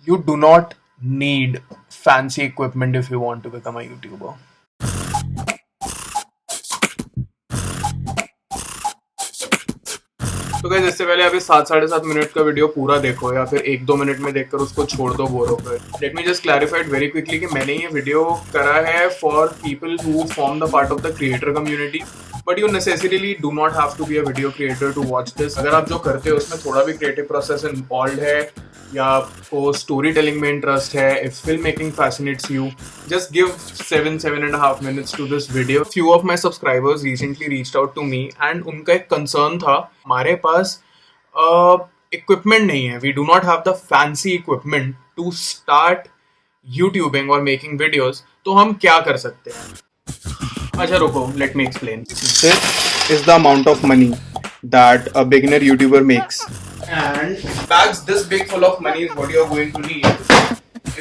You do not need fancy equipment if you want to become a YouTuber. तो guys इससे पहले अभी 7-7.5 minute का वीडियो पूरा देखो या फिर 1-2 मिनट में देखकर उसको छोड़ दो बोर होकर। Let me just clarify it very quickly कि मैंने ये वीडियो करा है for people who form the part of the creator community, but you necessarily do not have to be a video creator to watch this. अगर आप जो करते हो उसमें थोड़ा भी क्रिएटिव प्रोसेस इन्वॉल्व है या आपको स्टोरी टेलिंग में इंटरेस्ट है, if film making fascinates you, just give 7.5 minutes to this video. Few of my subscribers recently reached out to me and उनका एक concern था, हमारे पास equipment नहीं है, we do not have the fancy equipment to start YouTubing or making videos, तो हम क्या कर सकते हैं? अच्छा रुको, let me explain. This is the amount of money that a beginner YouTuber makes, and bags this big full of money is what you are going to need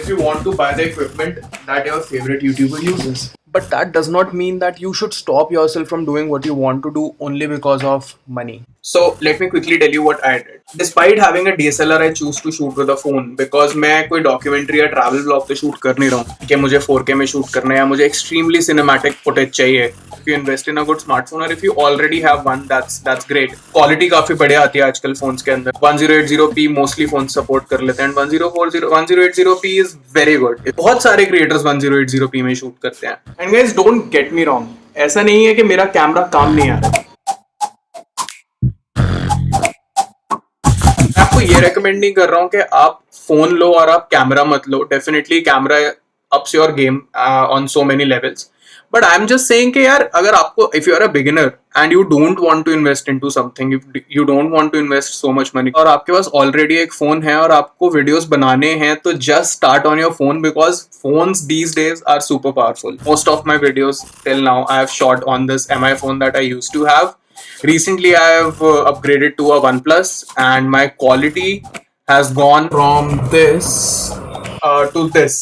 if you want to buy the equipment that your favorite YouTuber uses. But that does not mean that you should stop yourself from doing what you want to do only because of money. So let me quickly tell you what I did. Despite having a DSLR, I choose to shoot with a phone because मैं कोई documentary या travel vlog तो shoot कर नहीं रहा हूँ कि मुझे 4K में shoot करना है या मुझे extremely cinematic footage चाहिए. If you invest in a good smartphone or if you already have one, that's great. Quality काफी बढ़िया आती है आजकल phones के अंदर. 1080p mostly phones support कर लेते हैं and 1080p is very good. बहुत सारे creators 1080p में shoot करते हैं. And guys, don't get me wrong. ऐसा नहीं है कि मेरा कैमरा काम नहीं आ रहा. मैं आपको ये रेकमेंड नहीं कर रहा हूँ कि आप फोन लो और आप कैमरा मत लो. Definitely camera ups your game on so many levels, but I am just saying कि यार अगर आपको if you are a beginner and you don't want to invest into something, you don't want to invest so much money और आपके पास already एक phone है और आपको वीडियोस बनाने हैं, तो just start on your phone because phones these days are super powerful. Most of my videos till now I have shot on this MI phone that I used to have. Recently, I have upgraded to a OnePlus, and my quality has gone from this to this.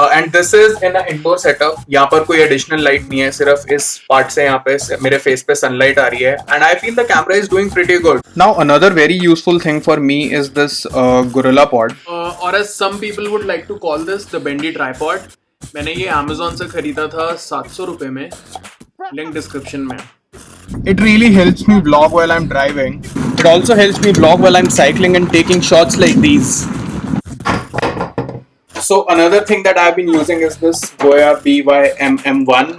And this is in an indoor setup. यहाँ पर कोई additional light नहीं है, सिर्फ इस part से यहाँ पे मेरे face पे sunlight आ रही है, and I feel the camera is doing pretty good. Now another very useful thing for me is this Gorilla Pod, or as some people would like to call this, the bendy tripod. मैंने ये Amazon से खरीदा था 700 रुपए में, link description में. It really helps me vlog while I'm driving. It also helps me vlog while I'm cycling and taking shots like these. So another thing that I've been using is this Goya BY-MM1.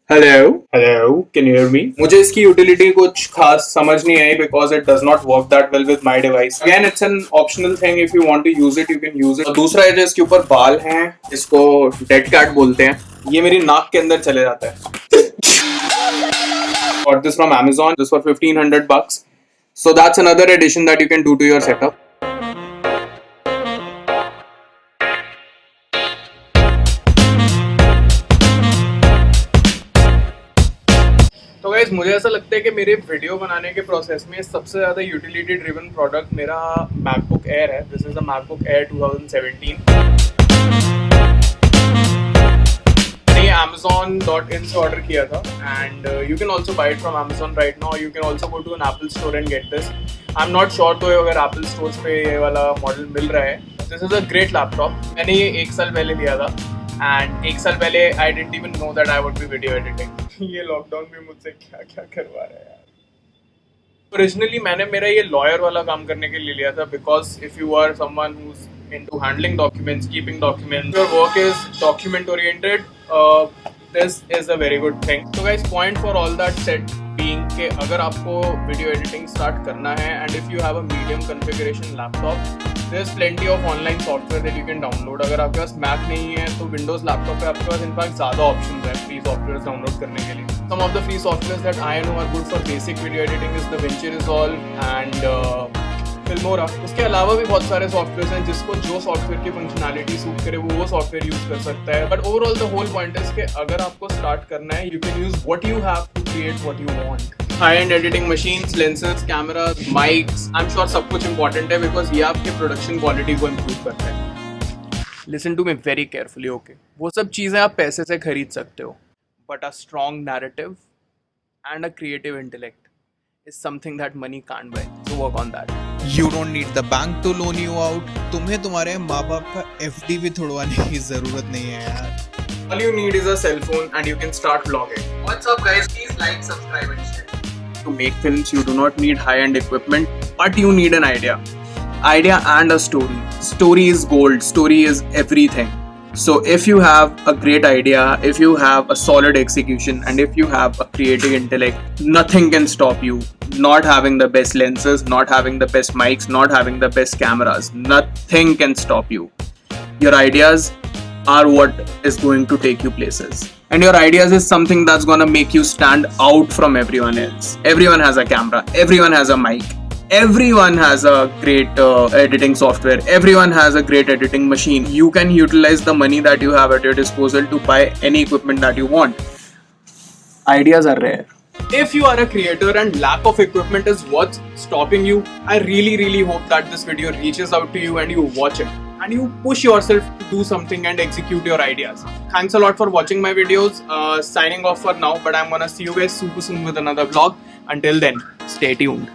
Hello, can you hear me? मुझे इसकी utility कुछ खास समझ नहीं आई because it does not work that well with my device. Again, it's an optional thing. If you want to use it, you can use it. और दूसरा है जो इसके ऊपर बाल हैं, इसको dead cat बोलते हैं. ये मेरी नाक के अंदर चले जाता है. Got this from Amazon. This for $1,500. So that's another addition that you can do to your setup. तो गाइस मुझे ऐसा लगता है कि मेरे वीडियो बनाने के प्रोसेस में सबसे ज़्यादा यूटिलिटी ड्रिवन प्रोडक्ट मेरा MacBook Air है. This is a MacBook Air 2017. Amazon.in से ऑर्डर किया था and you can also buy it from Amazon right now. You can also go to an Apple store and get this. I'm not sure तो अगर Apple stores पे ये वाला model मिल रहा है. This is a great laptop. मैंने ये 1 साल पहले लिया था and 1 साल पहले I didn't even know that I would be video editing. ये लॉकडाउन में मुझसे क्या क्या करवा रहा है यार. ओरिजिनली मैंने मेरा ये लॉयर वाला काम करने के लिए लिया था because if you are someone who's into handling documents, keeping documents, your work is document oriented, this is a very good thing. So guys, point for all that said being कि अगर आपको वीडियो एडिटिंग स्टार्ट करना है and if you have a medium configuration laptop, there's plenty of online software that you can download. अगर आपके पास Mac नहीं है तो Windows लैपटॉप पे आपके पास इनफैक्ट ज़्यादा ऑप्शंस हैं फ्री सॉफ्टवेयर डाउनलोड करने के लिए. Some of the free softwares that I know are good for basic video editing is DaVinci Resolve and Filmora. उसके अलावा भी बहुत सारे सॉफ्टवेयर हैं जिसको जो सॉफ्टवेयर की फंक्शनैलिटी सूट करे वो सॉफ्टवेयर यूज कर सकता है. But overall the whole point is कि अगर आपको स्टार्ट करना है, you can use what you have to create what you want. High end editing machines, lenses, cameras, mics, I am sure सब कुछ इंपॉर्टेंट है बिकॉज ये आपके प्रोडक्शन क्वालिटी को इम्प्रूव करता है. Listen to me very carefully, okay? वो सब चीज़ें आप पैसे से खरीद सकते हो, but a strong narrative and a creative intellect is something that money can't buy. So work on that. You don't need the bank to loan you out. तुम्हें तुम्हारे माँ बाप का FD भी तोड़वाने की जरूरत नहीं है यार. All you need is a cell phone and you can start vlogging. What's up guys, please like, subscribe and share. To make films, you do not need high-end equipment, but you need an idea. Idea and a story. Story is gold. Story is everything. So if you have a great idea, if you have a solid execution, and if you have a creative intellect, nothing can stop you. Not having the best lenses, not having the best mics, not having the best cameras, nothing can stop you. Your ideas are what is going to take you places. And your ideas is something that's gonna make you stand out from everyone else. Everyone has a camera, everyone has a mic, everyone has a great editing software, everyone has a great editing machine. You can utilize the money that you have at your disposal to buy any equipment that you want. Ideas are rare. If you are a creator and lack of equipment is what's stopping you, I really hope that this video reaches out to you and you watch it and you push yourself to do something and execute your ideas. Thanks a lot for watching my videos. Signing off for now, but I'm gonna see you guys super soon with another vlog. Until then, stay tuned.